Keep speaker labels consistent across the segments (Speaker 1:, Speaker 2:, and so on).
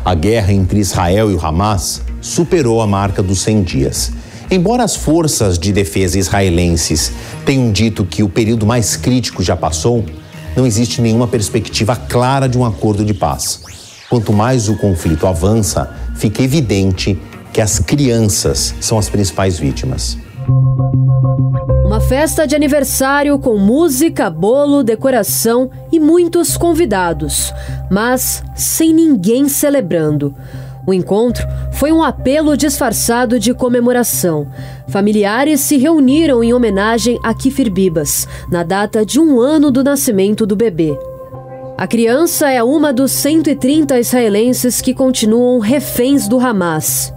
Speaker 1: A guerra entre Israel e o Hamas superou a marca dos 100 dias. Embora as forças de defesa israelenses tenham dito que o período mais crítico já passou, não existe nenhuma perspectiva clara de um acordo de paz. Quanto mais o conflito avança, fica evidente que as crianças são as principais vítimas.
Speaker 2: Uma festa de aniversário com música, bolo, decoração e muitos convidados, mas sem ninguém celebrando. O encontro foi um apelo disfarçado de comemoração. Familiares se reuniram em homenagem a Kfir Bibas, na data de 1 ano do nascimento do bebê. A criança é uma dos 130 israelenses que continuam reféns do Hamas.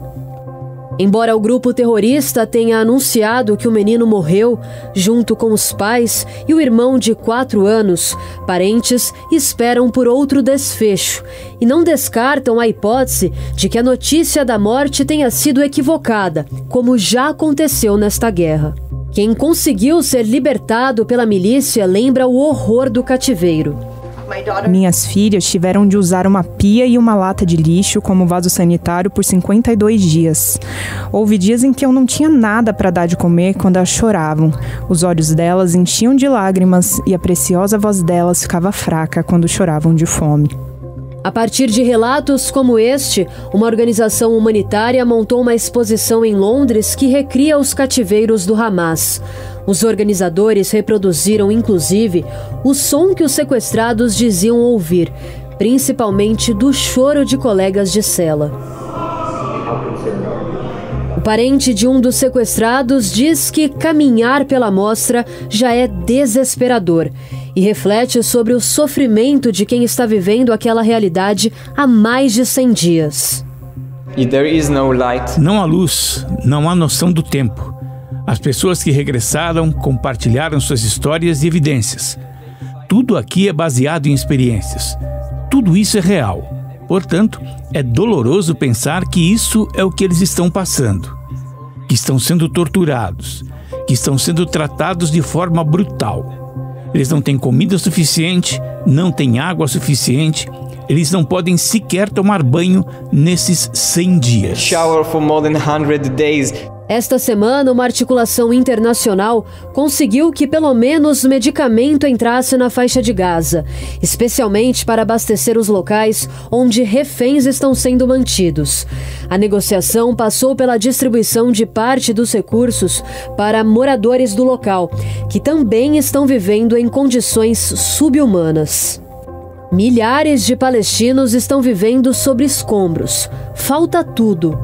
Speaker 2: Embora o grupo terrorista tenha anunciado que o menino morreu, junto com os pais e o irmão de 4 anos, parentes esperam por outro desfecho e não descartam a hipótese de que a notícia da morte tenha sido equivocada, como já aconteceu nesta guerra. Quem conseguiu ser libertado pela milícia lembra o horror do cativeiro.
Speaker 3: Minhas filhas tiveram de usar uma pia e uma lata de lixo como vaso sanitário por 52 dias. Houve dias em que eu não tinha nada para dar de comer quando elas choravam. Os olhos delas enchiam de lágrimas e a preciosa voz delas ficava fraca quando choravam de fome.
Speaker 2: A partir de relatos como este, uma organização humanitária montou uma exposição em Londres que recria os cativeiros do Hamas. Os organizadores reproduziram, inclusive, o som que os sequestrados diziam ouvir, principalmente do choro de colegas de cela. O parente de um dos sequestrados diz que caminhar pela mostra já é desesperador e reflete sobre o sofrimento de quem está vivendo aquela realidade há mais de 100 dias.
Speaker 4: Não há luz, não há noção do tempo. As pessoas que regressaram compartilharam suas histórias e evidências. Tudo aqui é baseado em experiências. Tudo isso é real. Portanto, é doloroso pensar que isso é o que eles estão passando. Que estão sendo torturados. Que estão sendo tratados de forma brutal. Eles não têm comida suficiente, não têm água suficiente. Eles não podem sequer tomar banho nesses 100 dias.
Speaker 5: Shower for more than 100 days.
Speaker 2: Esta semana, uma articulação internacional conseguiu que pelo menos medicamento entrasse na faixa de Gaza, especialmente para abastecer os locais onde reféns estão sendo mantidos. A negociação passou pela distribuição de parte dos recursos para moradores do local, que também estão vivendo em condições subhumanas. Milhares de palestinos estão vivendo sob escombros. Falta tudo.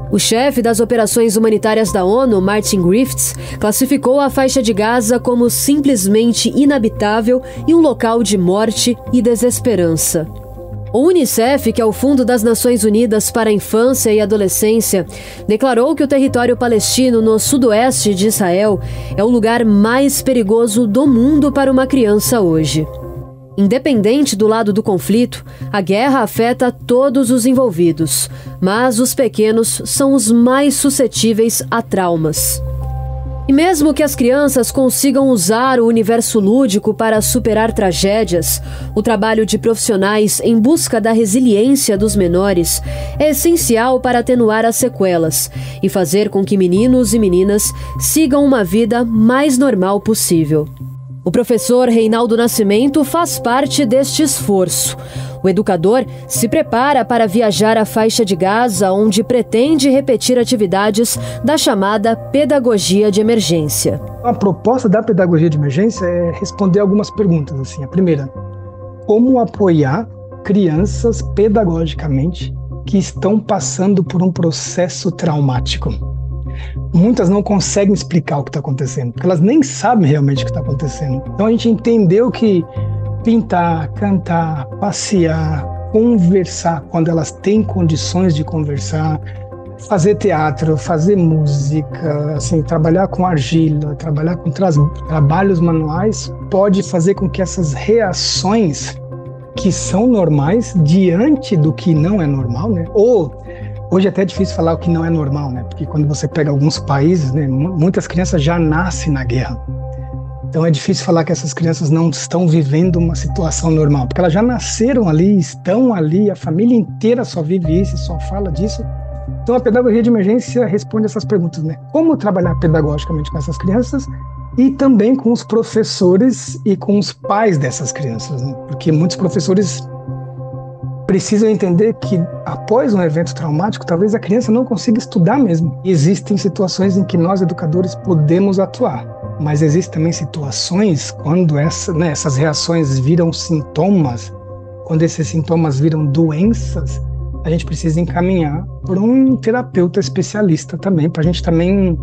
Speaker 2: O chefe das operações humanitárias da ONU, Martin Griffiths, classificou a faixa de Gaza como simplesmente inabitável e um local de morte e desesperança. O Unicef, que é o Fundo das Nações Unidas para a Infância e Adolescência, declarou que o território palestino no sudoeste de Israel é o lugar mais perigoso do mundo para uma criança hoje. Independente do lado do conflito, a guerra afeta todos os envolvidos, mas os pequenos são os mais suscetíveis a traumas. E mesmo que as crianças consigam usar o universo lúdico para superar tragédias, o trabalho de profissionais em busca da resiliência dos menores é essencial para atenuar as sequelas e fazer com que meninos e meninas sigam uma vida mais normal possível. O professor Reinaldo Nascimento faz parte deste esforço. O educador se prepara para viajar à faixa de Gaza, onde pretende repetir atividades da chamada pedagogia de emergência.
Speaker 6: A proposta da pedagogia de emergência é responder algumas perguntas. Assim. A primeira, como apoiar crianças pedagogicamente que estão passando por um processo traumático? Muitas não conseguem explicar o que está acontecendo, porque elas nem sabem realmente o que está acontecendo. Então a gente entendeu que pintar, cantar, passear, conversar, quando elas têm condições de conversar, fazer teatro, fazer música, assim, trabalhar com argila, trabalhar com trabalhos manuais, pode fazer com que essas reações que são normais diante do que não é normal, né? Ou hoje é até difícil falar o que não é normal, né? Porque quando você pega alguns países, né, muitas crianças já nascem na guerra. Então é difícil falar que essas crianças não estão vivendo uma situação normal, porque elas já nasceram ali, estão ali, a família inteira só vive isso, só fala disso. Então a pedagogia de emergência responde essas perguntas, né? Como trabalhar pedagogicamente com essas crianças e também com os professores e com os pais dessas crianças, né? Porque muitos professores precisam entender que após um evento traumático, talvez a criança não consiga estudar mesmo. E existem situações em que nós, educadores, podemos atuar. Mas existem também situações quando essas reações viram sintomas, quando esses sintomas viram doenças, a gente precisa encaminhar por um terapeuta especialista também, para a gente também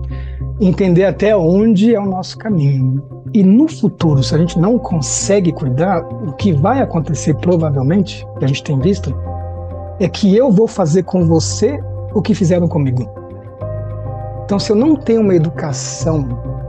Speaker 6: entender até onde é o nosso caminho. E no futuro, se a gente não consegue cuidar, o que vai acontecer provavelmente, que a gente tem visto, é que eu vou fazer com você o que fizeram comigo. Então, se eu não tenho uma educação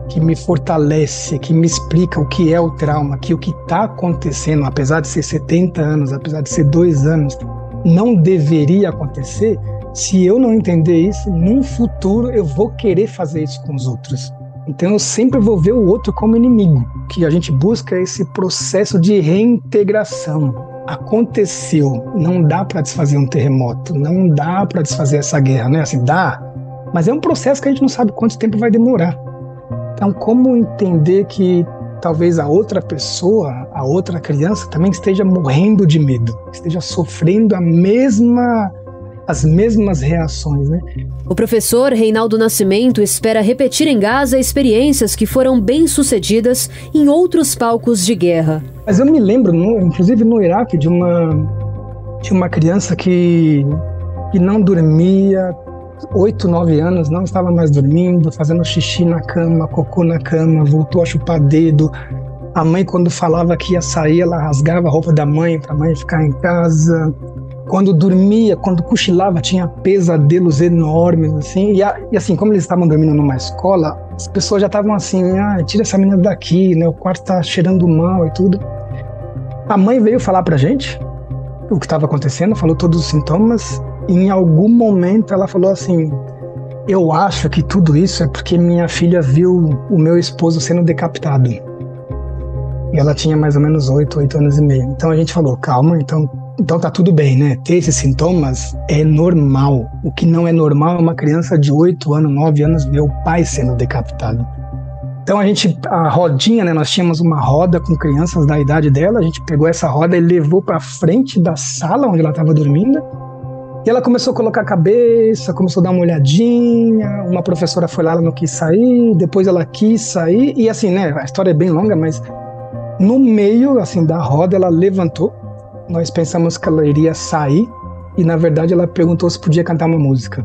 Speaker 6: que me fortalece, que me explica o que é o trauma, que o que está acontecendo, apesar de ser 70 anos, apesar de ser 2 anos, não deveria acontecer, se eu não entender isso, no futuro eu vou querer fazer isso com os outros. Então eu sempre vou ver o outro como inimigo. O que a gente busca é esse processo de reintegração. Aconteceu, não dá para desfazer um terremoto, não dá para desfazer essa guerra, né? Assim, dá, mas é um processo que a gente não sabe quanto tempo vai demorar. Então, como entender que talvez a outra pessoa, a outra criança, também esteja morrendo de medo, esteja sofrendo as mesmas reações, né?
Speaker 2: O professor Reinaldo Nascimento espera repetir em Gaza experiências que foram bem-sucedidas em outros palcos de guerra.
Speaker 6: Mas eu me lembro, inclusive no Iraque, de uma criança que não dormia, 8, 9 anos, não estava mais dormindo, fazendo xixi na cama, cocô na cama, voltou a chupar dedo. A mãe, quando falava que ia sair, ela rasgava a roupa da mãe para a mãe ficar em casa. Quando dormia, quando cochilava, tinha pesadelos enormes, assim. E assim, como eles estavam dormindo numa escola, as pessoas já estavam assim, tira essa menina daqui, né? O quarto tá cheirando mal e tudo. A mãe veio falar pra gente o que estava acontecendo, falou todos os sintomas. E em algum momento ela falou assim, eu acho que tudo isso é porque minha filha viu o meu esposo sendo decapitado. E ela tinha mais ou menos 8 anos e meio. Então a gente falou, calma, então tá tudo bem, né? Ter esses sintomas é normal. O que não é normal é uma criança de 8 anos, 9 anos ver o pai sendo decapitado. Então a rodinha, né? Nós tínhamos uma roda com crianças da idade dela, a gente pegou essa roda e levou para frente da sala onde ela estava dormindo. E ela começou a colocar a cabeça, começou a dar uma olhadinha, uma professora foi lá, ela não quis sair, depois ela quis sair, e assim, né? A história é bem longa, mas no meio, assim, da roda ela levantou. Nós pensamos que ela iria sair e, na verdade, ela perguntou se podia cantar uma música.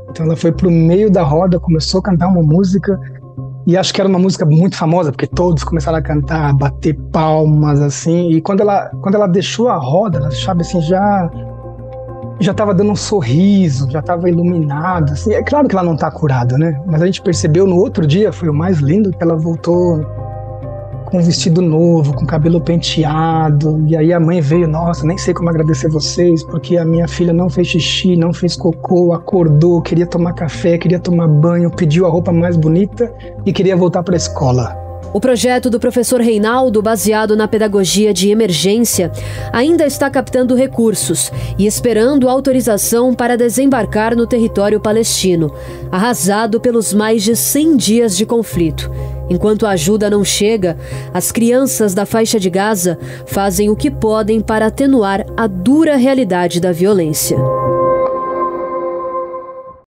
Speaker 6: Então ela foi pro meio da roda, começou a cantar uma música e acho que era uma música muito famosa, porque todos começaram a cantar, a bater palmas, assim. E quando ela deixou a roda, ela, sabe, assim, já estava dando um sorriso, já estava iluminada, assim. É claro que ela não está curada, né? Mas a gente percebeu no outro dia, foi o mais lindo, que ela voltou com um vestido novo, com cabelo penteado, e aí a mãe veio, nossa, nem sei como agradecer vocês, porque a minha filha não fez xixi, não fez cocô, acordou, queria tomar café, queria tomar banho, pediu a roupa mais bonita e queria voltar para a escola.
Speaker 2: O projeto do professor Reinaldo, baseado na pedagogia de emergência, ainda está captando recursos e esperando autorização para desembarcar no território palestino, arrasado pelos mais de 100 dias de conflito. Enquanto a ajuda não chega, as crianças da faixa de Gaza fazem o que podem para atenuar a dura realidade da violência.